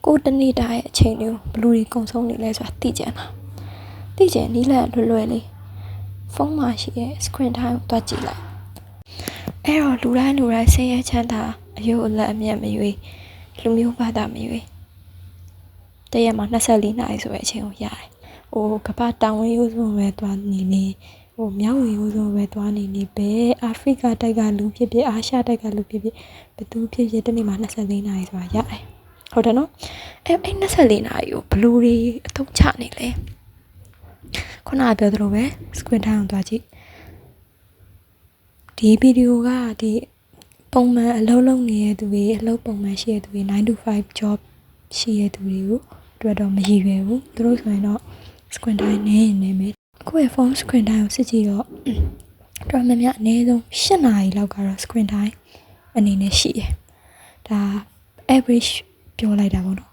ကိုတနေ့တာရဲ့အချိန်လေးကိုဘလူတွေကုံဆုံးနေလဲဆိုတာသိကြတာသိကြနီးလက်လွယ်လေးဖုန်းမှာရှိရဲ့ screen time ကိုတွက်ကြည့်လိုက်အဲ့တော့လူတိုင်းဆင်းရဲချမ်းသာအယုတ်အလက်အမြတ်မရွေးလူမျိုးဘာသာမရွေးတရက်မှာ24နာရီဆိုတဲ့အချိန်ကိုရတယ်ကပ္ပတောင်ဝင်းရိုးစုံပဲသွားနေနေမြောက်ဝေရိုးစုံပဲသွားနေနေပဲအာဖရိကတိုက်ကလူဖြစ်ဖြစ်အာရှတိုက်ကလူဖြစ်ဖြစ်ဘသူဖြစ်ဖြစ်တနေ့မှာ24နာရီဆိုတာရတယ်ဟုတ်တယ်နော်အဲ့24နာရီကိုဘလူးတွေအသုံးချနေလဲခုနကပြောသလိုပဲ screen time ကိုသွားကြည့်ဒီဗီဒီယိုကဒီပုံမှန်အလုပ်လုပ်နေတဲ့သူတွေအလုပ်ပုံမှန်ရှိတဲ့သူတွေ9 to 5 job ရှိတဲ့သူတွေကိုတွေ့တော့မရည်ရွယ်ဘူးသူတို့ဆိုရင်တော့ screen time နေမယ်အခုရဲ့ phone screen time ကိုစစ်ကြည့်တော့တော်များများအနည်းဆုံး8နာရီလောက်ကတော့ screen time အနေနဲ့ရှိတယ်ဒါ average ပြောလိုက်တာပေါ့နော်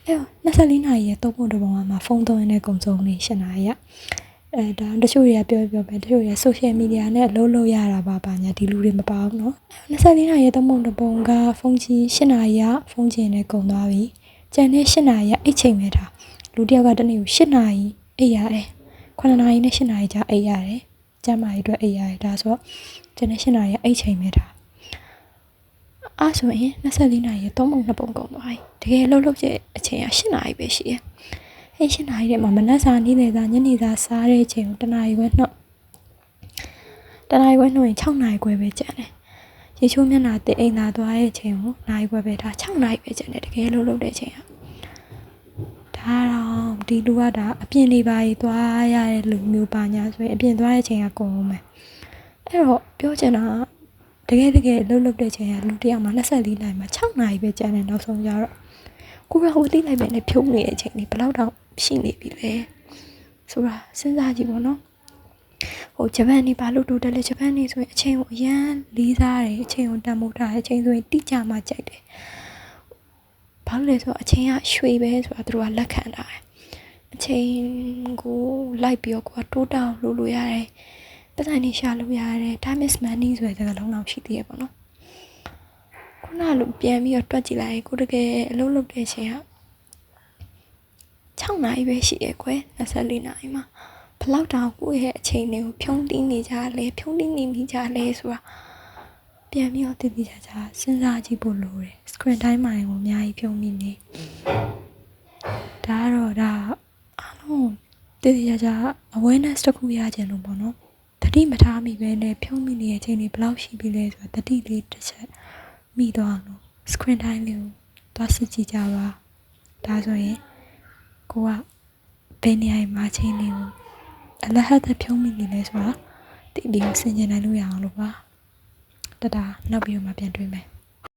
အဲ့တော့24နာရီရဲ့3ပုံတစ်ပုံမှာဖုန်းသုံးရတဲ့ကုံစုံနေ8နာရီဒါတချို့တွေကပြောပဲတချို့တွေက social media နဲ့အလုပ်လုပ်ရတာပါညာဒီလူတွေမပါဘူးเนาะ24နာရီရဲ့3ပုံတစ်ပုံကဖုန်းကြီး8နာရီကဖုန်းကျင်နဲ့ကုံသွားပြီကျန်တဲ့8နာရီကအိတ်ချိန်ပဲဒါလူတယောက်ကတနေ့ကို8နာရီအိတ်ရတယ်9နာရီနဲ့8နာရီကြာအိတ်ရတယ်ကျန်းမာရေးအတွက်အိတ်ရတယ်ဒါဆိုတော့ကျန်တဲ့8နာရီကအိတ်ချိန်ပဲဒါအဲ့ဆိုရင်24နာရီရဲ့3ပုံ2ပုံကုန်သွားပြီတကယ်လှုပ်တဲ့အချိန်က8နာရီပဲရှိတယ်အဲ့8နာရီထဲမှာမနက်စာနေ့လယ်စာညနေစာစားတဲ့အချိန်ကို1နာရီခွဲနှုတ်ရင်6နာရီခွဲပဲကျန်တယ်ရေချိုးမျက်နှာတင်အိမ်သာသွားတဲ့အချိန်ကိုနာရီခွဲပဲဒါ6နာရီပဲကျန်တယ်တကယ်လှုပ်တဲ့အချိန်ကဒါတော့ဒီလူကဒါအပြင်နေပါရေးသွားရတဲ့လူမျိုးပါညာဆိုရင်အပြင်သွားတဲ့အချိန်ကကုန်အောင်မယ်အဲ့တော့ပြောချင်တာတကယ်လှုပ်တဲ့ချိန်ကလူတယောက်မှာ24နာရီမှာ6နာရီပဲကျန်တယ်နောက်ဆုံးကြတော့ကိုကဟိုတိလိုက်ပဲနဲ့ဖြုံးနေတဲ့အချိန်လေးဘယ်လောက်တောင်ရှိနေပြီလဲဆိုတာစဉ်းစားကြည့်ပေါ့နော်ဂျပန်နေဘာလို့တူတယ်လဲဂျပန်နေဆိုရင်အချိန်ကိုအရန်လေးစားတယ်အချိန်ကိုတန်ဖိုးထားတယ်အချိန်ဆိုရင်တိကျမှကြိုက်တယ်ဘာလို့လဲဆိုတော့အချိန်ကရွှေပဲဆိုတာသူတို့ကလက်ခံထားတယ်အချိန်ကိုလိုက်ပြီးတော့ကိုကတိုးတောင်းလို့ရတယ်ပတ်စံနေရှာလို့ရတယ် time is money ဆိုတဲ့စကားလုံးလောက်ရှိသေးရပေါ့နော်ခုနလိုပြန်ပြီးတော့တွက်ကြည့်လိုက်ကိုတကယ်အလုပ်လုပ်တဲ့အချိန်က6နာရီပဲရှိရဲ့ကွယ်24နာရီမှာဘလောက်တောင်ကိုယ့်ရဲ့အချိန်တွေကိုဖြုံးတင်းနေကြလဲဖြုံးတင်းနေမိကြလဲဆိုတာပြန်ပြီးတော့တည်တည်ကြစဉ်းစားကြည့်ဖို့လိုတယ် screen time မှာကိုအများကြီးဖြုံးမိနေဒါအားလုံးတည်တည်ကြ awareness တစ်ခုရကြလို့ပေါ့နော်တတိမထားမိပဲနဲ့ဖြုံးမိနေတဲ့အချိန်တွေဘလောက်ရှိပြီလဲဆိုတာတတိလေးတစ်ချက်မိသွားအောင် screen time လေးကိုသွားစစ်ကြည့်ကြပါဒါဆိုရင်ကိုကဘယ်နေရာမှာချိန်နေကိုအလဟတ်ဖြုံးမိနေလဲဆိုတာဒီစဉ်းကျင်နိုင်လို့ရအောင်လို့ပါတဒါနောက်ပြီးတော့မှပြန်တွေ့မယ်